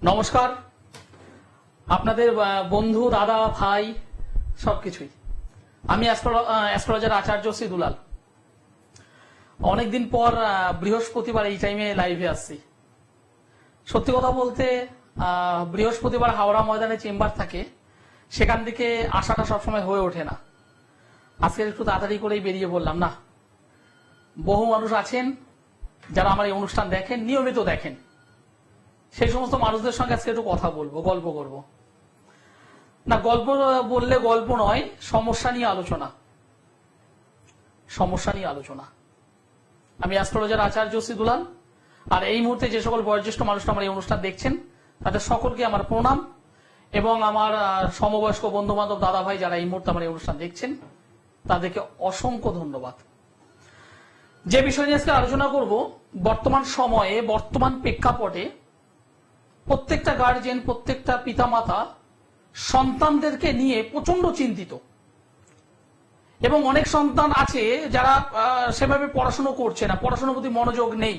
নমস্কার আপনাদের বন্ধু দাদা ভাই সবকিছুই। আমি অ্যাস্ট্রোলজার আচার্য শ্রী দুলাল। অনেকদিন পর বৃহস্পতিবার এই টাইমে লাইভে আসছি। সত্যি কথা বলতে বৃহস্পতিবার হাওড়া ময়দানে চেম্বার থাকে, সেখান থেকে আসাটা সবসময় হয়ে ওঠে না। আজকে একটু তাড়াতাড়ি করেই বেরিয়ে বললাম। না, বহু মানুষ আছেন যারা আমার এই অনুষ্ঠান দেখেন, নিয়মিত দেখেন, সেই সমস্ত মানুষদের সঙ্গে আজকে একটু কথা বলবো, গল্প করব। না, গল্প বললে গল্প নয়, সমস্যা নিয়ে আলোচনা। আমি অ্যাস্ট্রোলজার আচার্য শ্রী দুলাল। আর এই মুহূর্তে যে সকল বয়োজ্যেষ্ঠ মানুষরা আমার এই অনুষ্ঠান দেখছেন, তাদের সকলকে আমার প্রণাম, এবং আমার সমবয়স্ক বন্ধু বান্ধব দাদা ভাই যারা এই মুহূর্তে আমার এই অনুষ্ঠান দেখছেন, তাদেরকে অসংখ্য ধন্যবাদ। যে বিষয় নিয়ে আজকে আলোচনা করব, বর্তমান সময়ে, বর্তমান প্রেক্ষাপটে প্রত্যেকটা গার্জিয়ান, প্রত্যেকটা পিতামাতা সন্তানদেরকে নিয়ে প্রচন্ড চিন্তিত। এবং অনেক সন্তান আছে যারা সেভাবে পড়াশোনা করছে না, পড়াশোনার প্রতি মনোযোগ নেই।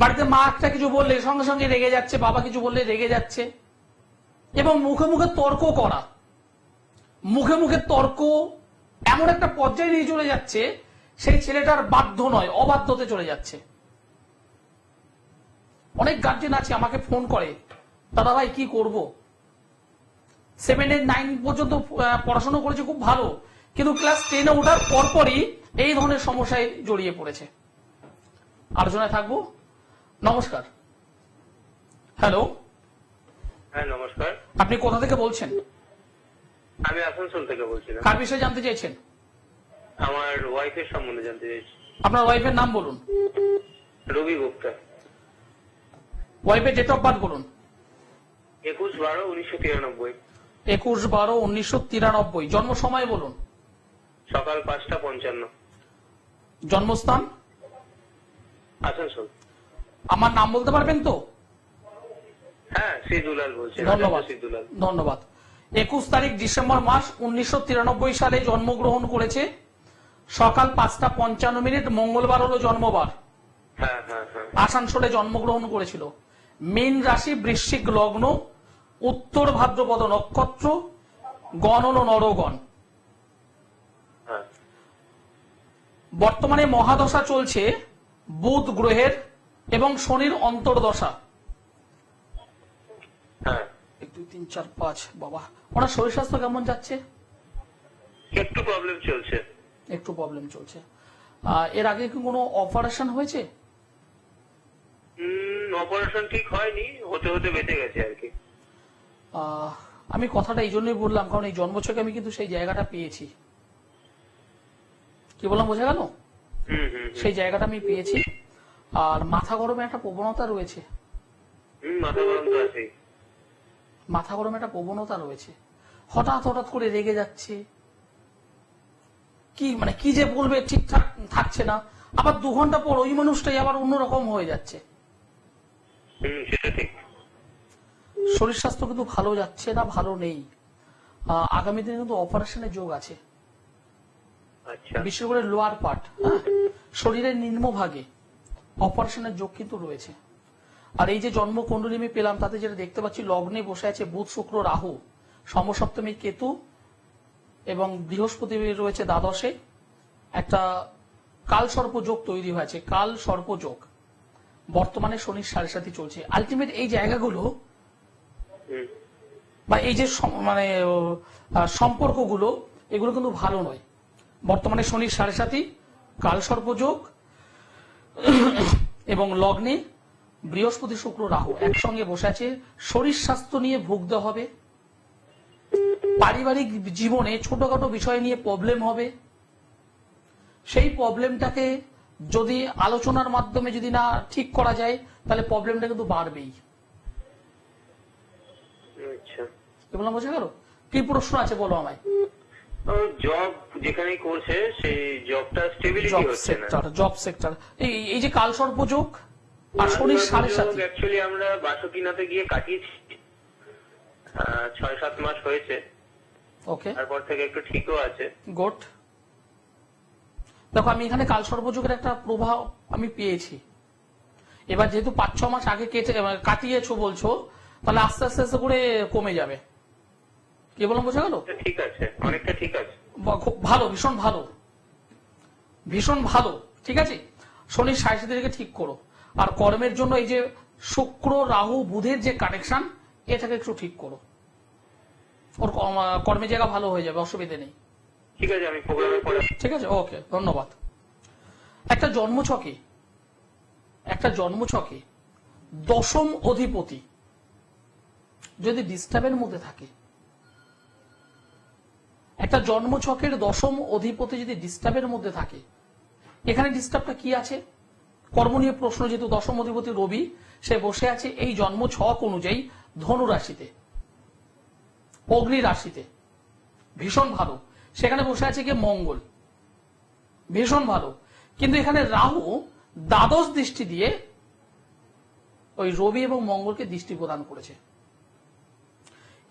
বাড়িতে মা একটা কিছু বললে সঙ্গে সঙ্গে রেগে যাচ্ছে, বাবা কিছু বললে রেগে যাচ্ছে, এবং মুখে মুখে তর্ক করা, মুখে মুখে তর্ক এমন একটা পর্যায়ে নিয়ে চলে যাচ্ছে, সেই ছেলেটার বাধ্য নয়, অবাধ্যতে চলে যাচ্ছে। অনেক গার্জেন আছে আমাকে ফোন করে, দাদা ভাই কি করব, 7, 8, 9 পর্যন্ত পড়াশোনা করেছে, খুব ভালো, কিন্তু ক্লাস 10-এ ওঠার পরপরই এই ধরনের সমস্যায় জড়িয়ে পড়েছে। আলোচনায় থাকবো। নমস্কার। হ্যালো। হ্যাঁ, নমস্কার। আপনি কোথা থেকে বলছেন? আমি আসানসোল থেকে বলছিলাম। কার বিষয়ে জানতে চাইছেন? আমার ওয়াইফের সম্বন্ধে জানতে চাইছি। আপনার ওয়াইফের নাম বলুন। রবি গুপ্তা। ওয়াইফের ডেট অফ বার্থ বলুন। 21/12/1993। 21/12/1993। জন্ম সময় বলুন। সকাল 5:55। জন্মস্থান? আসানসোল। আমার নাম বলতে পারবেন তো? হ্যাঁ, শ্রী দুলাল বলছি। ধন্যবাদ। শ্রী দুলাল। ধন্যবাদ। 21 তারিখ ডিসেম্বর মাস 1993 সালে জন্মগ্রহণ করেছে। সকাল 5:55, মঙ্গলবার হলো জন্মবার। হ্যাঁ হ্যাঁ হ্যাঁ। আসানসোলে জন্মগ্রহণ করেছিল। মীন রাশি, বৃশ্চিক লগ্ন, উত্তর ভাদ্রপদ নক্ষত্র, গণ হল নরগণ। হ্যাঁ। বর্তমানে মহাদশা চলছে বুধ গ্রহের এবং শনির অন্তর্দশা। হ্যাঁ। 1, 2, 3, 4, 5। বাবা, ওনার শরীর স্বাস্থ্য কেমন যাচ্ছে? একটু প্রবলেম চলছে। একটু প্রবলেম চলছে। এর আগে কি কোনো অপারেশন হয়েছে? অপারেশন ঠিক হয়নি, হতে হতে বেঁচে গেছে আর কি। আমি কথাটা এই জন্যই বললাম, কারণ এই জন্মছকে আমি কিন্তু সেই জায়গাটা পেয়েছি। কি বললাম বোঝা গেল? সেই জায়গাটা আমি পেয়েছি। আর মাথা গরমে একটা প্রবণতা রয়েছে। মাথা গরম তো আছেই। মাথা গরমে একটা প্রবণতা রয়েছে। হঠাৎ হঠাৎ করে রেগে যাচ্ছে, কি যে বলবে ঠিকঠাক থাকছে না, আবার 2 ঘন্টা পর ওই মানুষটাই আবার অন্যরকম হয়ে যাচ্ছে। সেটা ঠিক। শরীর স্বাস্থ্য কিন্তু ভালো যাচ্ছে না, ভালো নেই। আগামী দিনে কিন্তু অপারেশনের যোগ আছে। আচ্ছা। বিশেষ করে লোয়ার পার্ট, শরীরের নিম্নভাগে অপারেশনের যোগ কিন্তু রয়েছে। আর এই যে জন্মকুণ্ডলী আমি পেলাম, তাতে যেটা দেখতে পাচ্ছি, লগ্নে বসে আছে বুধ, শুক্র, রাহু, সমসপ্তমী কেতু, এবং বৃহস্পতি রয়েছে দ্বাদশে। একটা কাল সর্প যোগ তৈরি হয়েছে, কাল সর্প যোগ। বর্তমানে শনির 7.5 চলছে। আলটিমেট এই জায়গাগুলো বা এই যে সম্পর্কগুলো, এগুলো কিন্তু ভালো নয়। বর্তমানে শনির 7.5, কাল সর্প যোগ, এবং লগ্নে বৃহস্পতি, শুক্র, রাহু একসঙ্গে বসে আছে। শরীর স্বাস্থ্য নিয়ে ভুগতে হবে। পারিবারিক জীবনে ছোটখাটো বিষয় নিয়ে প্রবলেম হবে। সেই প্রবলেমটাকে যদি আলোচনার মাধ্যমে যদি না ঠিক করা যায়, তাহলে প্রবলেমটা কিন্তু বাড়বেই। আচ্ছা, বললাম বোঝা গেল? কি প্রশ্ন আছে বলো আমায়। জব যেখানে করছে সেই জবটা স্টেবিলিটি হচ্ছে না। জব সেক্টর, এই যে কাল সর্প যোগ আর শনির 7.5। অ্যাকচুয়ালি আমরা বাসুকিনাতে গিয়ে কাটিয়েছি, 6-7 মাস হয়েছে। ওকে, তারপর থেকে একটু ঠিকও আছে। গুড। দেখো, আমি এখানে কাল সর্পযোগের একটা প্রভাব আমি পেয়েছি। এবার যেহেতু 5-6 মাস আগে কাটিয়েছো বলছো, তাহলে আস্তে আস্তে আস্তে করে কমে যাবে। কি বললাম বোঝা গেল? ঠিক আছে, অনেকটা ঠিক আছে। খুব ভালো, ভীষণ ভালো, ভীষণ ভালো। ঠিক আছে, শনির সাড়ে থেকে ঠিক করো। আর কর্মের জন্য এই যে শুক্র রাহু বুধের যে কানেকশন, এটাকে একটু ঠিক করো। ওর কর্মের জায়গা ভালো হয়ে যাবে, অসুবিধে নেই। ঠিক আছে, আমি প্রোগ্রামে পড়ে। ঠিক আছে, ওকে, ধন্যবাদ। একটা জন্মছকে দশম অধিপতি যদি ডিস্টার্বের মধ্যে থাকে, একটা জন্মছকের দশম অধিপতি যদি ডিস্টার্বের মধ্যে থাকে, এখানে ডিস্টার্বটা কি আছে? কর্ম নিয়ে প্রশ্ন, যেহেতু দশম অধিপতি রবি, সে বসে আছে এই জন্মছক অনুযায়ী ধনু রাশিতে, অগ্নি রাশিতে, ভীষণ ভালো। সেখানে বসে আছে কি মঙ্গল, ভীষণ ভালো। কিন্তু এখানে রাহু দ্বাদশ দৃষ্টি দিয়ে ওই রবি এবং মঙ্গলকে দৃষ্টি প্রদান করেছে।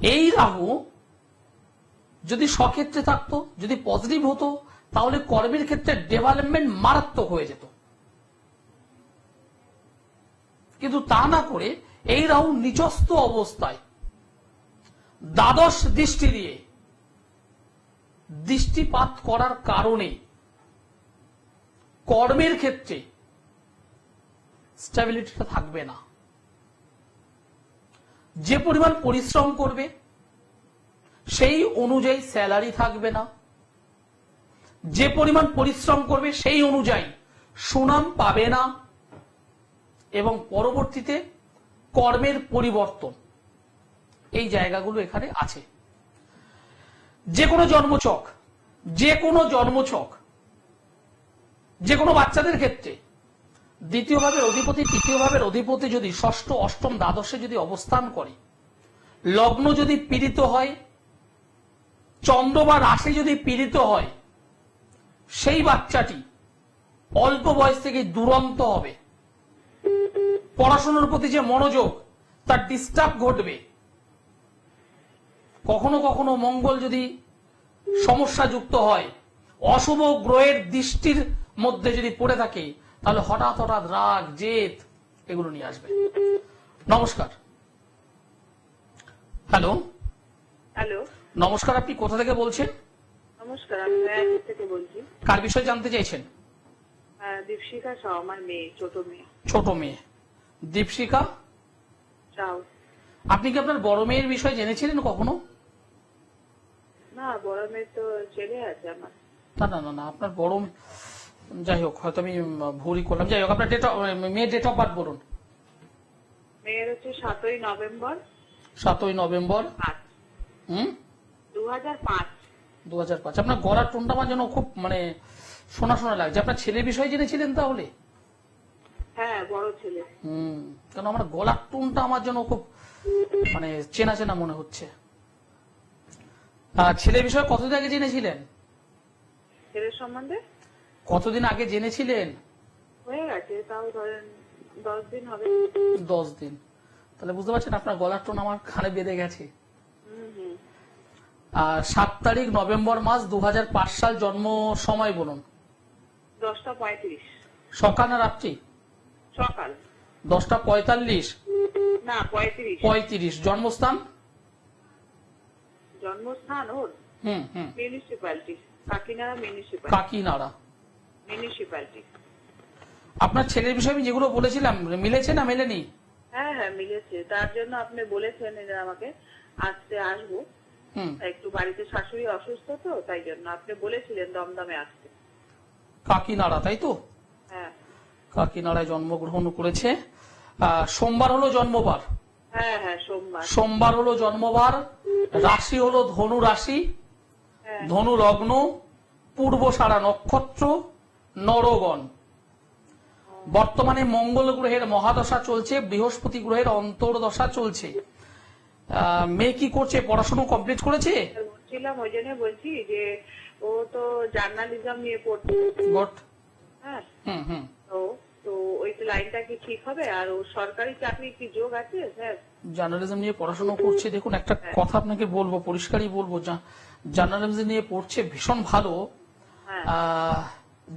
এই রাহু যদি স্বক্ষেত্রে থাকতো, যদি পজিটিভ হতো, তাহলে কর্মের ক্ষেত্রে ডেভেলপমেন্ট মারাত্মক হয়ে যেত। কিন্তু তা না করে এই রাহু নিচস্থ অবস্থায় দ্বাদশ দৃষ্টি দিয়ে দৃষ্টিপাত করার কারণে কর্মের ক্ষেত্রে স্টেবিলিটিটা থাকবে না। যে পরিমাণ পরিশ্রম করবে সেই অনুযায়ী স্যালারি থাকবে না, যে পরিমাণ পরিশ্রম করবে সেই অনুযায়ী সুনাম পাবে না, এবং পরবর্তীতে কর্মের পরিবর্তন, এই জায়গাগুলো এখানে আছে। যে কোনো জন্মছক, যে কোনো বাচ্চাদের ক্ষেত্রে দ্বিতীয় ভাবের অধিপতি, তৃতীয় ভাবের অধিপতি যদি ষষ্ঠ, অষ্টম, দ্বাদশে যদি অবস্থান করে, লগ্ন যদি পীড়িত হয়, চন্দ্র বা রাশি যদি পীড়িত হয়, সেই বাচ্চাটি অল্প বয়স থেকে দুরন্ত হবে। পড়াশোনার প্রতি যে মনোযোগ, তার ডিস্টার্ব ঘটবে। কখনো কখনো মঙ্গল যদি সমস্যা যুক্ত হয়, অশুভ গ্রহের দৃষ্টির মধ্যে যদি পড়ে থাকে, তাহলে হঠাৎ হঠাৎ রাগ, জেদ এগুলো নিয়ে আসবে। নমস্কার। হ্যালো। হ্যালো, নমস্কার, আপনি কোথা থেকে বলছেন? নমস্কার, আমি নয়াপুর থেকে বলছি। কার বিষয়ে জানতে চাইছেন? দীপশিকা সাউ, আমার মেয়ে, ছোট মেয়ে। ছোট মেয়ে দীপশিকা সাউ। আপনি কি আপনার বড় মেয়ের বিষয়ে জেনেছিলেন কখনো? না, বড় মেয়ে তো ছেলে আছে আমার। না না না না, আপনার বড় যাই হোক, হয়তো আমি ভুলই করলাম। যাই হোক, আপনার মেয়ের ডেট অফ বার্থ বলুন। মেয়ের হচ্ছে 7ই নভেম্বর 7ই নভেম্বর 2005। 2005। আপনার গলার টোনটা আমার যেন খুব শোনা শোনা লাগছে। আপনার ছেলের বিষয়ে জেনেছিলেন তাহলে? হ্যাঁ, বড় ছেলে। কেন আমার গলার টোনটা আমার যেন খুব চেনা চেনা মনে হচ্ছে। ছেলের বিষয়ে কতদিন আগে জেনেছিলেন? ছেলের সম্বন্ধে কতদিন আগে জেনেছিলেন? হয়ে গেছে, তাও ধরেন 10 দিন হবে। 10 দিন। তাহলে বুঝতে পারছেন আপনার গলার টোন আমার কানে বেঁধে গেছে। 7 তারিখ নভেম্বর মাস 2005 সাল, জন্ম সময় বলুন। 10:35 সকাল না রাত্রি? সকাল। 10:45 না, 35। 35। জন্মস্থান? জন্মস্থান ওর municipality, Kakinara municipality. Kakinara municipality. আপনার ছেলের বিষয়ে আমি যেগুলো বলেছিলাম মিলেছে না মেলেনি? হ্যাঁ হ্যাঁ, মিলেছে। তার জন্য আপনি বলেছেন যে আমাকে আসবো। একটু বাড়িতে শাশুড়ি অসুস্থ, তো তাই জন্য আপনি বলেছিলেন দমদমে আসতে। কাকিনাড়া, তাই তো? হ্যাঁ, কাকিনাড়ায় জন্মগ্রহণ করেছে। সোমবার হলো জন্মবার। হ্যাঁ হ্যাঁ, সোমবার হলো জন্মবার। রাশি হলো ধনু রাশি, ধনু লগ্ন, পূর্বসারা নক্ষত্র, নরগণ। বর্তমানে মঙ্গল গ্রহের মহাদশা চলছে, বৃহস্পতি গ্রহের অন্তর্দশা চলছে। মেয়ে কি করছে? পড়াশোনা কমপ্লিট করেছে? বলছিলাম, ওই জন্য বলছি যে ও তো জার্নালিজম নিয়ে পড়ছে। হ্যাঁ, তো ওই লাইনটা কি ঠিক হবে? আর ও সরকারি চাকরি কি যোগ আছে স্যার? জার্নালিজম নিয়ে পড়াশোনা করছে। দেখুন, একটা কথা আপনাকে বলবো, পরিষ্কারই বলবো, জার্নালিজম নিয়ে পড়ছে, ভীষণ ভালো।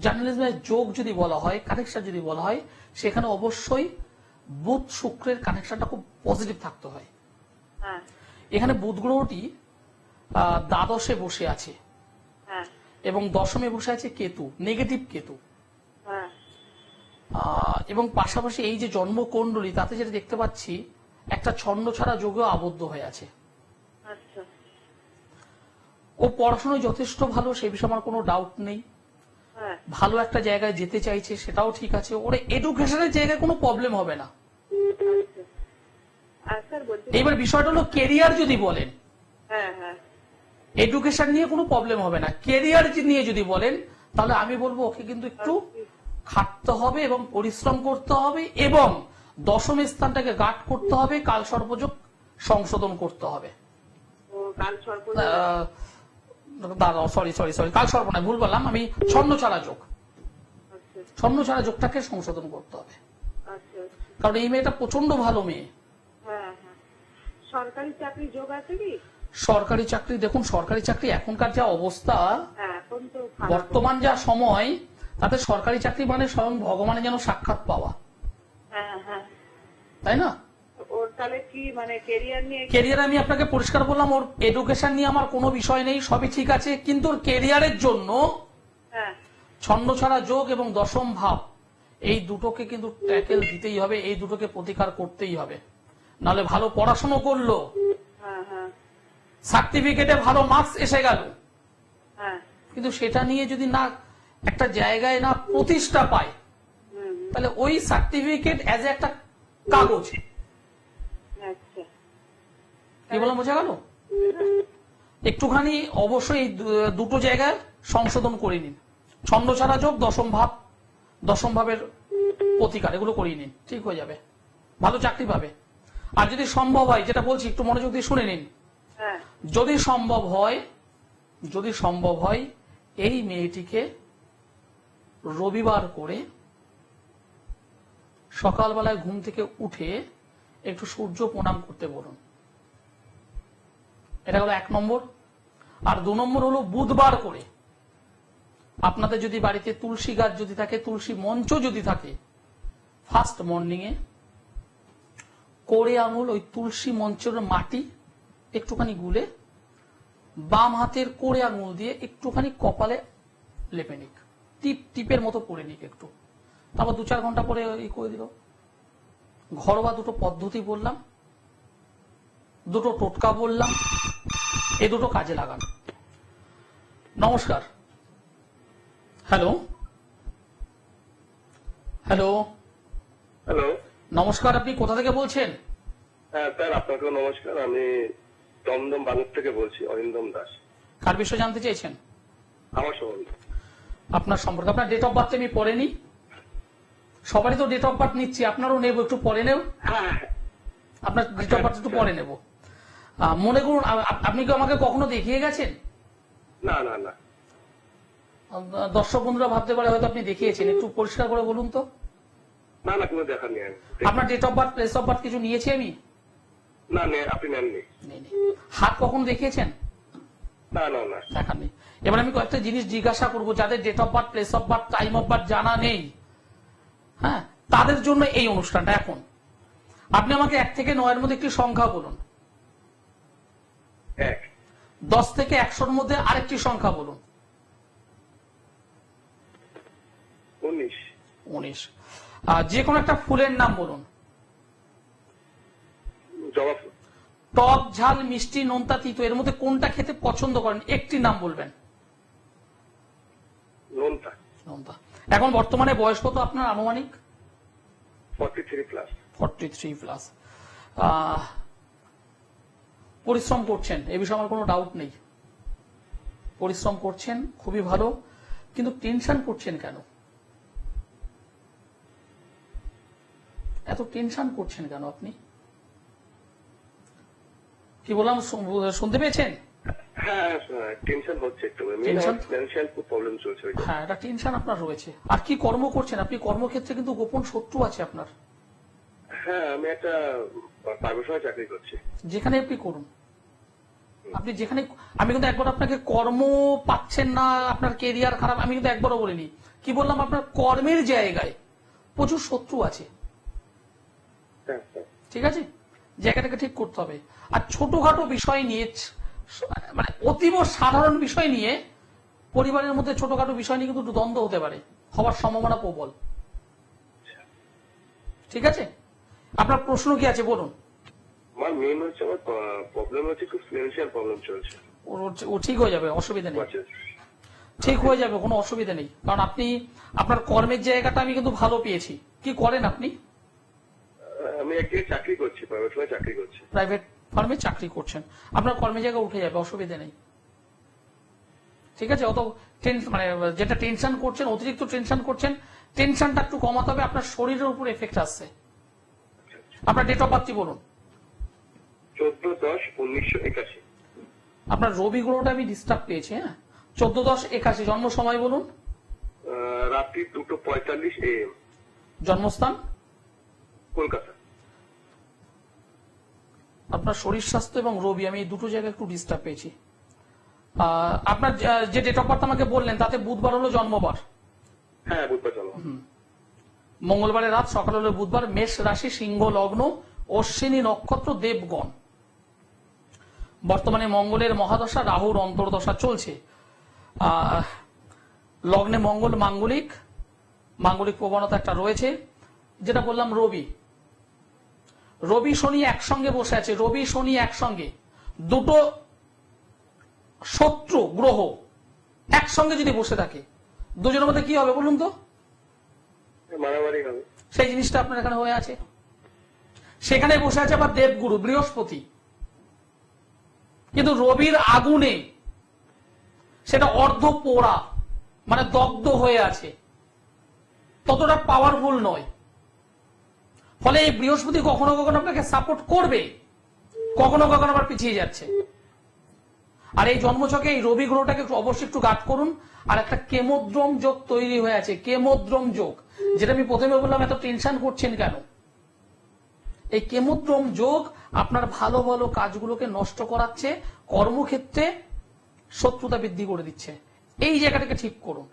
জার্নালিজমের যোগ যদি বলা হয়, কানেকশন যদি বলা হয়, সেখানে অবশ্যই বুধ শুক্রের কানেকশনটা খুব পজিটিভ থাকতে হয়। হ্যাঁ এখানে বুধ গ্রহটি দ্বাদশে বসে আছে হ্যাঁ এবং দশমে বসে আছে কেতু, নেগেটিভ কেতু। হ্যাঁ এবং পাশাপাশি এই যে জন্মকুণ্ডলী তাতে যেটা দেখতে পাচ্ছি একটা ছন্ন ছাড়া যোগেও আবদ্ধ হয়ে আছে। আচ্ছা ও পড়াশোনায় যথেষ্ট ভালো, সে বিষয়ে আমার কোনো ডাউট নেই। হ্যাঁ ভালো একটা জায়গায় যেতে চাইছে, সেটাও ঠিক আছে। ওর এডুকেশনের জায়গায় কোনো প্রবলেম হবে না। আচ্ছা। আর স্যার বলছি, এবার বিষয়টা হলো কেরিয়ার যদি বলেন, হ্যাঁ হ্যাঁ এডুকেশন নিয়ে কোনো প্রবলেম হবে না। কেরিয়ার নিয়ে যদি বলেন তাহলে আমি বলবো ওকে কিন্তু একটু খাটতে হবে এবং পরিশ্রম করতে হবে এবং দশম স্থানটাকে গার্ড করতে হবে, কাল সর্বযোগ সংশোধন করতে হবে। ও কাল সর্প সরি কাল সর্ব নয়, ভুল বললাম আমি, ছন্ন ছাড়া যোগ। আচ্ছা ছন্ন ছাড়া যোগটাকে সংশোধন করতে হবে, আচ্ছা কারণ এই মেয়েটা প্রচন্ড ভালো মেয়ে। হ্যাঁ হ্যাঁ সরকারি চাকরি যোগ আছে কি? সরকারি চাকরি, দেখুন সরকারি চাকরি এখনকার যা অবস্থা, হ্যাঁ এখন তো খারাপ। বর্তমান যা সময়, তাতে সরকারি চাকরি মানে স্বয়ং ভগবানের যেন সাক্ষাৎ পাওয়া, হ্যাঁ হ্যাঁ তাই না? ওর তাহলে কি মানে কেরিয়ার নিয়ে কেরিয়ার আমি আপনাকে পরিষ্কার বললাম, ওর এডুকেশন নিয়ে আমার কোনো বিষয় নেই, সবই ঠিক আছে, কিন্তু ওর কেরিয়ারের জন্য হ্যাঁ ছন্ন ছাড়া যোগ এবং দশম ভাব এই দুটোকে কিন্তু ট্যাকেল দিতেই হবে, এই দুটোকে প্রতিকার করতেই হবে। নাহলে ভালো পড়াশোনা করলো, হ্যাঁ হ্যাঁ সার্টিফিকেটে ভালো মার্কস এসে গেল, হ্যাঁ কিন্তু সেটা নিয়ে যদি না একটা জায়গায় না প্রতিষ্ঠা পায়, হুম তাহলে ওই সার্টিফিকেট অ্যাজ একটা কাগজ। আচ্ছা কি বললাম, বোঝা গেল? একটুখানি অবশ্যই এই দুটো জায়গায় সংশোধন করে নিন। ছন্দ ছাড়া যোগ, দশম ভাবের প্রতিকার, এগুলো করিয়ে নিন, ঠিক হয়ে যাবে, ভালো চাকরি পাবে। আর যদি সম্ভব হয়, যেটা বলছি একটু মনোযোগ দিয়ে শুনে নিন, হ্যাঁ যদি সম্ভব হয় এই মেয়েটিকে রবিবার করে সকালবেলায় ঘুম থেকে উঠে একটু সূর্য প্রণাম করতে বলুন। এটা হলো 1 নম্বর। আর 2 নম্বর হলো বুধবার করে আপনাদের যদি বাড়িতে তুলসী গাছ যদি থাকে, তুলসী মঞ্চ যদি থাকে, ফার্স্ট মর্নিং এ কোড়ে আঙুল ওই তুলসী মঞ্চের মাটি একটুখানি গুলে বাম হাতের কোড়ে আঙুল দিয়ে একটুখানি কপালে লেপে নিক, টিপের মতো করে নিক একটু, তারপর 2-4 ঘন্টা পরে করে দিল। ঘরোয়া দুটো পদ্ধতি বললাম, দুটো টোটকা বললাম, এই দুটো কাজে লাগান। নমস্কার। হ্যালো হ্যালো নমস্কার, আপনি কোথা থেকে বলছেন? হ্যাঁ স্যার, আপনাকেও নমস্কার। আমি দমদম বালুর থেকে বলছি, অরিন্দম দাস। কার বিষয়ে জানতে চাইছেন? আমার সম্বন্ধে। আপনার সম্পর্কে। আপনার ডেট অফ বার্থ আমি পরে নি, সবারই তো ডেট অফ বার্থ নিচ্ছি, আপনারও নেব, একটু পরে নেব। হ্যাঁ আপনার ডেট অফ বার্থ একটু পরে নেব। মনে করুন আপনি কি আমাকে কখনো দেখিয়ে গেছেন? না না না দর্শক বন্ধুরা ভাবতে পারে হয়তো আপনি দেখিয়েছেন, একটু পরিষ্কার করে বলুন তো। না না কোনো দেখা নেই। আপনার date of birth, place of birth কিছু নিয়েছি আমি? না আপনি নেননি। নেই। হাত কখনো দেখিয়েছেন? না না না দেখাননি। এবার আমি কয়েকটা জিনিস জিজ্ঞাসা করবো, যাদের date of birth, place of birth, time of birth জানা নেই, হ্যাঁ, তাদের জন্য এই অনুষ্ঠানটা। এখন আপনি আমাকে 1 থেকে 9 এর মধ্যে একটি সংখ্যা বলুন। 1 10 থেকে 100-র মধ্যে আরেকটি সংখ্যা বলুন। 19 19। যে কোনো একটা ফুলের নাম বলুন। জবা ফুল। টক, ঝাল, মিষ্টি, নোনতা, তিতো, এর মধ্যে কোনটা খেতে পছন্দ করেন? একটি নাম বলবেন। নোনতা। নোনতা। এখন বর্তমানে বয়স কত আপনার আনুমানিক? 43 প্লাস। 43 প্লাস। পরিশ্রম করছেন, এ বিষয়ে আমার কোনো ডাউট নেই। পরিশ্রম করছেন, খুবই ভালো, কিন্তু টেনশন করছেন কেন? এত টেনশন করছেন কেন আপনি? কি বললাম শুনতে পেয়েছেন? হ্যাঁ টেনশন হচ্ছে একটু, ফিনান্সিয়াল খুব প্রবলেম চলছে। হ্যাঁ, এটা টেনশন আপনার রয়েছে। আর কি কর্ম করছেন আপনি? কর্মক্ষেত্রে কিন্তু গোপন শত্রু আছে আপনার। হ্যাঁ আমি একটা প্রাইভেট চাকরি করছি। যেখানে আপনি করুন, আপনি যেখানে, আমি কিন্তু একবার আপনাকে কর্ম পাচ্ছেন না, আপনার কেরিয়ার খারাপ, আমি কিন্তু একবারও বলিনি। কি বললাম? আপনার কর্মের জায়গায় প্রচুর শত্রু আছে। ঠিক আছে, জায়গাটাকে ঠিক করতে হবে। আর ছোটখাটো বিষয় নিয়ে মানে অতীব সাধারণ বিষয় নিয়ে পরিবারের মধ্যে ছোটখাটো বিষয় নিয়ে কিন্তু দ্বন্দ্ব হতে পারে, হওয়ার সম্ভাবনা প্রবল। ঠিক আছে, আপনার প্রশ্ন কি আছে বলুন। আমার মেন হচ্ছে, আমার প্রবলেম হচ্ছে একটু ফিনান্সিয়াল প্রবলেম চলছে। ও ঠিক হয়ে যাবে, অসুবিধা নেই, ঠিক হয়ে যাবে, কোনো অসুবিধা নেই। কারণ আপনি আপনার কর্মের জায়গাটা আমি কিন্তু ভালো পেয়েছি। কি করেন আপনি? আমি একটি চাকরি করছি, প্রাইভেট ফার্মে চাকরি করছি। প্রাইভেট ফার্মে চাকরি করছেন, আপনার কর্মের জায়গা উঠে যাবে, অসুবিধা নেই। ঠিক আছে, অত মানে যেটা টেনশন করছেন, অতিরিক্ত টেনশন করছেন, টেনশনটা একটু কমাতে হবে। আপনার শরীরের উপর এফেক্ট আসছে। আপনার ডেট অফ বার্থ বলুন। 14/10/1981। আপনার রবি গ্রহটা আমি ডিস্টার্ব পেয়েছি। হ্যাঁ, 14/10/81। জন্ম সময় বলুন। রাত্রি 2:45 AM। জন্মস্থান কলকাতা। আপনার শরীর স্বাস্থ্য এবং রবি, আমি এই দুটো জায়গায় একটু ডিস্টার্ব পেয়েছি। আপনার যে ডেট অফ বার্থ আমাকে বললেন তাতে বুধবার হলো জন্মবার। হ্যাঁ, বুধবার জন্ম। মঙ্গলবারের রাত, সকাল হলো বুধবার। মেষ রাশি, সিংহ লগ্ন, অশ্বিনী নক্ষত্র, দেবগণ। বর্তমানে মঙ্গলের মহাদশা, রাহুর অন্তর্দশা চলছে। লগ্নে মঙ্গল মাঙ্গলিক প্রবণতা একটা রয়েছে। যেটা বললাম, রবি শনি একসঙ্গে বসে আছে। রবি শনি একসঙ্গে, দুটো শত্রু গ্রহ একসঙ্গে যদি বসে থাকে, দুজনের মধ্যে কি হবে বলুন তো? মারামারি হবে। সেই জিনিসটা আপনার এখানে হয়ে আছে। সেখানে বসে আছে আবার দেবগুরু বৃহস্পতি, কিন্তু রবির আগুনে সেটা অর্ধ পোড়া, মানে দগ্ধ হয়ে আছে, ততটা পাওয়ারফুল নয়। ফলে এই বৃহস্পতি কখনো কখনো আপনাকে সাপোর্ট করবে, কখনো কখনো আবার পিছিয়ে যাচ্ছে। আর এই জন্মছকে এই রবি গ্রহটাকে অবশ্যই একটু গার্ড করুন। আর একটা কেমোদ্রম যোগ তৈরি হয়ে আছে, কেমোদ্রম যোগ, যেটা আমি প্রথমে বললাম এত টেনশন করছেন কেন। এই কেমোদ্রম যোগ আপনার ভালো ভালো কাজগুলোকে নষ্ট করাচ্ছে, কর্মক্ষেত্রে শত্রুতা বৃদ্ধি করে দিচ্ছে। এই জায়গাটাকে ঠিক করুন,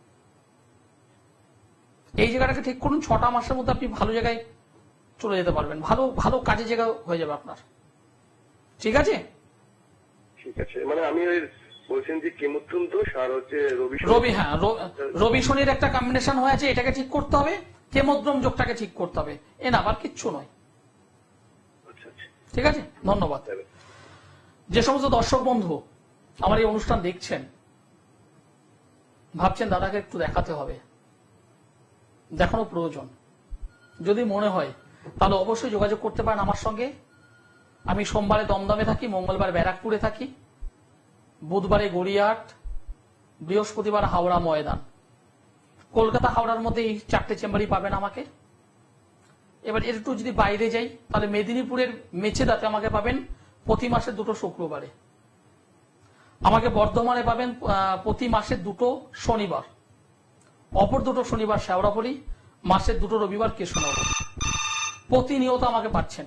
এই জায়গাটাকে ঠিক করুন। 6টা মাসের মধ্যে আপনি ভালো জায়গায় চলে যেতে পারবেন, ভালো ভালো কাজের জায়গা হয়ে যাবে আপনার। ঠিক আছে, ঠিক আছে। মানে আমি ওই বলছেন যে কেমোদ্রম দোষ আর হচ্ছে রবি, হ্যাঁ রবি শনির একটা কম্বিনেশন হয়ে আছে, এটাকে ঠিক করতে হবে। কেমোদ্রম যোগটাকে ঠিক করতে হবে, এ না আবার কিচ্ছু নয়। ঠিক আছে, ধন্যবাদ। যে সমস্ত দর্শক বন্ধু আমার এই অনুষ্ঠান দেখছেন, ভাবছেন দাদাকে একটু দেখাতে হবে, দেখানো প্রয়োজন, যদি মনে হয় তাহলে অবশ্যই যোগাযোগ করতে পারেন আমার সঙ্গে। আমি সোমবারে দমদমে থাকি, মঙ্গলবার ব্যারাকপুরে থাকি, বুধবারে গড়িয়াহাট, বৃহস্পতিবার হাওড়া ময়দান। কলকাতা হাওড়ার মধ্যে এই 4টে চেম্বারই পাবেন আমাকে। এবার একটু যদি বাইরে যাই তাহলে মেদিনীপুরের মেচেদাতে আমাকে পাবেন প্রতি মাসে 2টো শুক্রবারে। আমাকে বর্ধমানে পাবেন প্রতি মাসে 2টো শনিবার, অপর 2টো শনিবার শেওড়াফুলি, মাসের 2টো রবিবার কৃষ্ণনগর। প্রতিনিয়ত আমাকে পাচ্ছেন।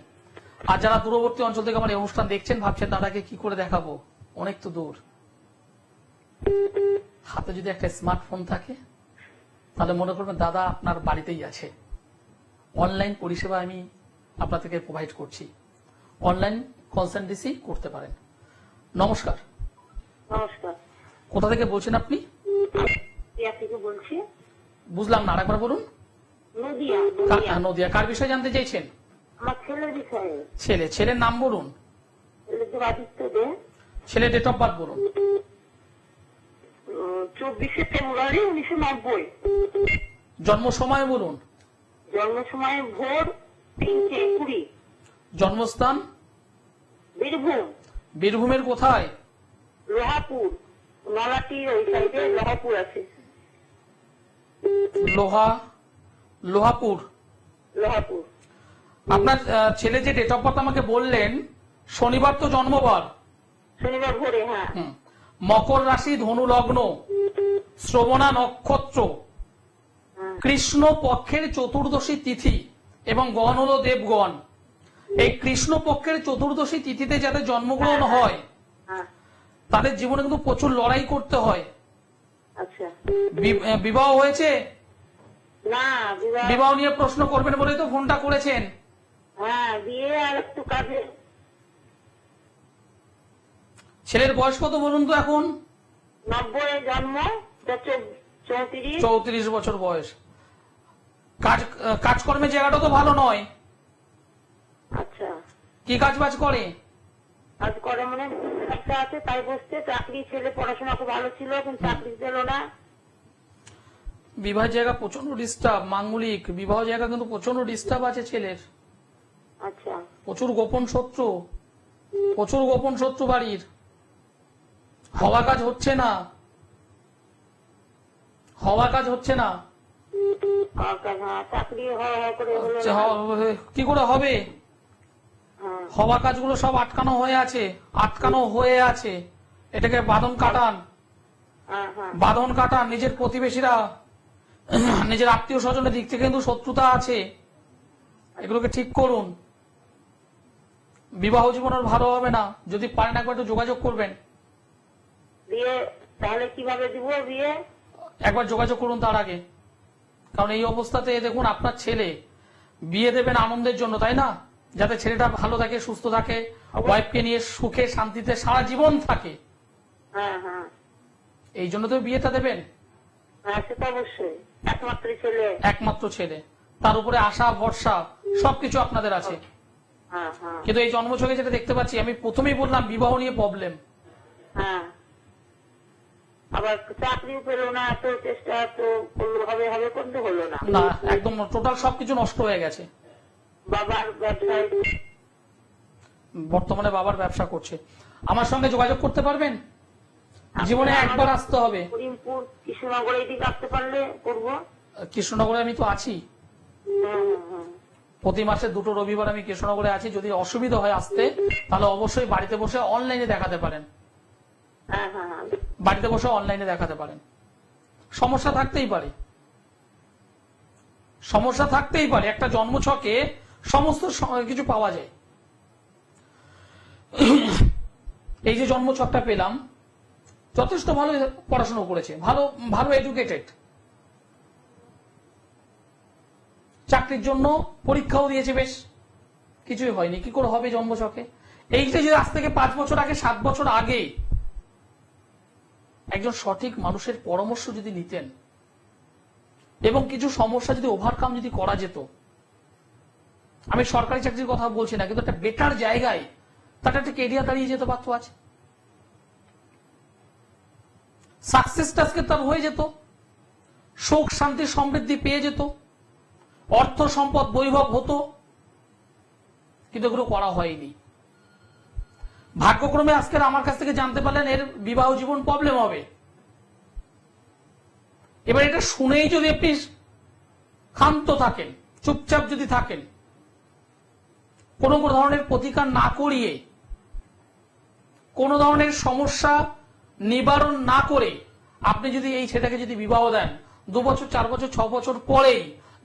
আর যারা দূরবর্তী অঞ্চল থেকে আমার এই অনুষ্ঠান দেখছেন, ভাবছেন দাদাকে কি করে দেখাবো, অনেক তো দূর। হাতে যদি একটা স্মার্টফোন থাকে তাহলে মনে করবেন দাদা আপনার বাড়িতেই আছে। অনলাইন পরিষেবা আমি আপনাদেরকে প্রোভাইড করছি, অনলাইন কনসালটেন্সি করতে পারেন। নমস্কার। নমস্কার। কোথা থেকে বলছেন আপনি? থেকে বলছি। বুঝলাম না, আরেকবার বলুন। নদিয়া। কার বিষয়ে জানতে চাইছেন? আমার ছেলের বিষয়ে। ছেলের নাম বলুন। ছেলে ডেট অফ বার্থ বলুন। 24শে ফেব্রুয়ারি 1990। জন্ম সময় বলুন। জন্ম সময় ভোর 3:20। জন্মস্থান? বীরভূম। বীরভূমের কোথায়? লোহাপুর, নলাটির ওই সাইডে লোহাপুর আছে। লোহাপুর। আপনার ছেলে যে ডেট অফ বার্থ আমাকে বললেন, শনিবার তো জন্মবার? শনিবার ভোরে, হ্যাঁ। মকর রাশি, ধনু লগ্ন, শ্রবণা নক্ষত্র, কৃষ্ণ পক্ষের চতুর্দশী তিথি এবং গণ হলো দেবগণ। এই কৃষ্ণ পক্ষের চতুর্দশী তিথিতে যাদের জন্মগ্রহণ হয় তাদের জীবনে কিন্তু প্রচুর লড়াই করতে হয়। আচ্ছা। বিবাহ হয়েছে? না, বিবাহ নিয়ে প্রশ্ন করবেন বলেই তো ফোনটা করেছেন। হ্যাঁ, বিয়ে আর একটু কাজে। ছেলের বয়স কত বলুন তো এখন? 90 জন্ম, 34। 34 বছর বয়স। কাজকর্মের জায়গাটা তো ভালো নয়। আচ্ছা, কি কাজ বাজ করে? কাজ করে মানে একটা আছে তাই বসছে। চাকরি, ছেলে পড়াশোনা খুব ভালো ছিল কিন্তু চাকরি পেল না। বিবাহ জায়গা প্রচন্ড ডিস্টার্ব, মাঙ্গলিক বিবাহ জায়গা কিন্তু প্রচন্ড ডিস্টার্ব আছে ছেলের। আচ্ছা, প্রচুর গোপন শত্রু বাড়ির। হওয়া কাজ হচ্ছে না। চাকরি হওয়া করে হলো আচ্ছা, না। কি করে হবে? হ্যাঁ, হওয়া কাজগুলো সব আটকানো হয়ে আছে। এটাকে বাঁধন কাটান। নিজের প্রতিবেশীরা, নিজের আত্মীয় স্বজনের দিক থেকে কিন্তু শত্রুতা আছে, এগুলোকে ঠিক করুন। বিবাহ জীবন আর ভালো হবে না। যদি পারেন একবার একটু যোগাযোগ করবেন। বিয়ে তাহলে কিভাবে দিব বিয়ে? একবার যোগাযোগ করুন তার আগে। কারণ এই অবস্থাতে দেখুন, আপনার ছেলে বিয়ে দেবেন আনন্দের জন্য, তাই না? যাতে ছেলেটা ভালো থাকে, সুস্থ থাকে, ওয়াইফকে নিয়ে সুখে শান্তিতে সারা জীবন থাকে। হ্যাঁ হ্যাঁ এই জন্য তো বিয়েটা দেবেন। হ্যাঁ, সেটা অবশ্যই। একমাত্র ছেলে, তার উপরে আশা ভরসা সবকিছু আপনাদের আছে। হ্যাঁ হ্যাঁ কিন্তু এই জন্মছকে যেটা দেখতে পাচ্ছি, আমি প্রথমেই বললাম বিবাহ নিয়ে প্রবলেম। হ্যাঁ, আবার চাকরিও পেল না, এত চেষ্টা তো করলো, হবে কিন্তু হলো না। না, একদম টোটাল সবকিছু নষ্ট হয়ে গেছে। বাবার ব্যবসায়, বর্তমানে বাবার ব্যবসা করছে। আমার সঙ্গে যোগাযোগ করতে পারবেন? জীবনে একবার আসতে হবে। করিমপুর, কৃষ্ণনগর এইদিকে আসতে পারলে করবো। কৃষ্ণনগরে আমি তো আছি। প্রতি মাসে 2টো রবিবার আমি কৃষ্ণনগরে আছি। যদি অসুবিধা হয় আসতে, তাহলে অবশ্যই বাড়িতে বসে অনলাইনে দেখাতে পারেন। হ্যাঁ হ্যাঁ হ্যাঁ, বাড়িতে বসে অনলাইনে দেখাতে পারেন। সমস্যা থাকতেই পারে। একটা জন্মছকে সমস্ত কিছু পাওয়া যায়। এই যে জন্মছকটা পেলাম, যথেষ্ট ভালো পড়াশোনা করেছে, ভালো এডুকেটেড, চাকরির জন্য পরীক্ষাও দিয়েছে, বেশ কিছুই হয়নি। কি করে হবে জন্মছকে? এইটা যদি আজ থেকে 5 বছর আগে, 7 বছর আগে একজন সঠিক মানুষের পরামর্শ যদি নিতেন এবং কিছু সমস্যা যদি ওভারকাম যদি করা যেত, আমি সরকারি চাকরির কথা বলছি না, কিন্তু একটা বেটার জায়গায় তার একটা কেরিয়ার দাঁড়িয়ে যেতে পারতো। আছে সাকসেসটা আজকে তার হয়ে যেত, সুখ শান্তি সমৃদ্ধি পেয়ে যেত, অর্থ সম্পদ বৈভব হতো, কিন্তু এগুলো করা হয়নি। ভাগ্যক্রমে আজকের আমার কাছ থেকে জানতে পারলেন এর বিবাহ জীবন প্রবলেম হবে। এবার এটা শুনেই যদি আপনি ক্ষান্ত থাকেন, চুপচাপ যদি থাকেন, কোনো ধরনের প্রতিকার না করিয়ে, কোনো ধরনের সমস্যা নিবারণ না করে আপনি যদি এই ছেলেটাকে যদি বিবাহ দেন, 2 বছর 4 বছর 6 বছর পরেই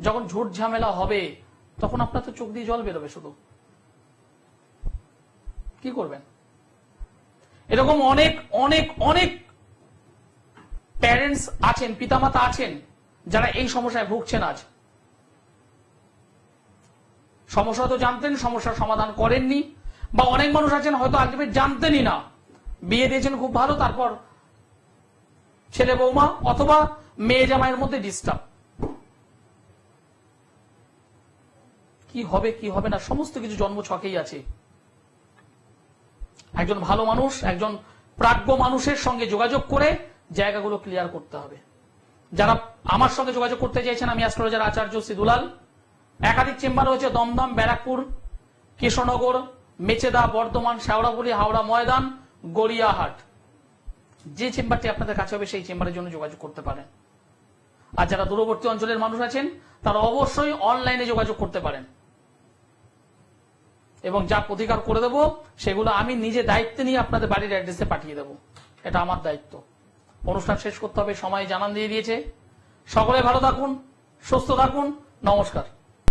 যখন ঝুট ঝামেলা হবে, তখন আপনার তো চোখ দিয়ে জল বেরোবে শুধু। কি করবেন? এরকম অনেক অনেক অনেক প্যারেন্টস আছেন, পিতামাতা আছেন, যারা এই সমস্যায় ভুগছেন। আজ সমস্যা তো জানতেন, সমস্যার সমাধান করেননি, বা অনেক মানুষ আছেন হয়তো আলটিমেট জানতেনই না, বিয়ে দিয়েছেন খুব ভালো, তারপর ছেলে বৌমা অথবা মেয়ে জামাইয়ের মধ্যে ডিস্টার্ব। কি হবে কি হবে না সমস্ত কিছু জন্ম ছকেই আছে। একজন ভালো মানুষ, একজন প্রাজ্ঞ মানুষের সঙ্গে যোগাযোগ করে জায়গাগুলো ক্লিয়ার করতে হবে। যারা আমার সঙ্গে যোগাযোগ করতে চাইছেন, আমি অ্যাস্ট্রোলজার আচার্য সিদুলাল। একাধিক চেম্বার রয়েছে দমদম, ব্যারাকপুর, কৃষ্ণনগর, মেচেদা, বর্ধমান, শেওড়াফুলি, হাওড়া ময়দান, গড়িয়াহাট। যে চেম্বারটি আপনাদের কাছে হবে সেই চেম্বারের জন্য যোগাযোগ করতে পারেন। আর যারা দূরবর্তী অঞ্চলের মানুষ আছেন, তারা অবশ্যই অনলাইনে যোগাযোগ করতে পারেন, এবং যা প্রতিকার করে দেব সেগুলো আমি নিজে দায়িত্ব নিয়ে আপনাদের বাড়ির অ্যাড্রেসে পাঠিয়ে দেব। এটা আমার দায়িত্ব। অনুষ্ঠান শেষ করতে হবে, সময় জানান দিয়ে দিয়েছে। সকলে ভালো থাকুন, সুস্থ থাকুন, নমস্কার।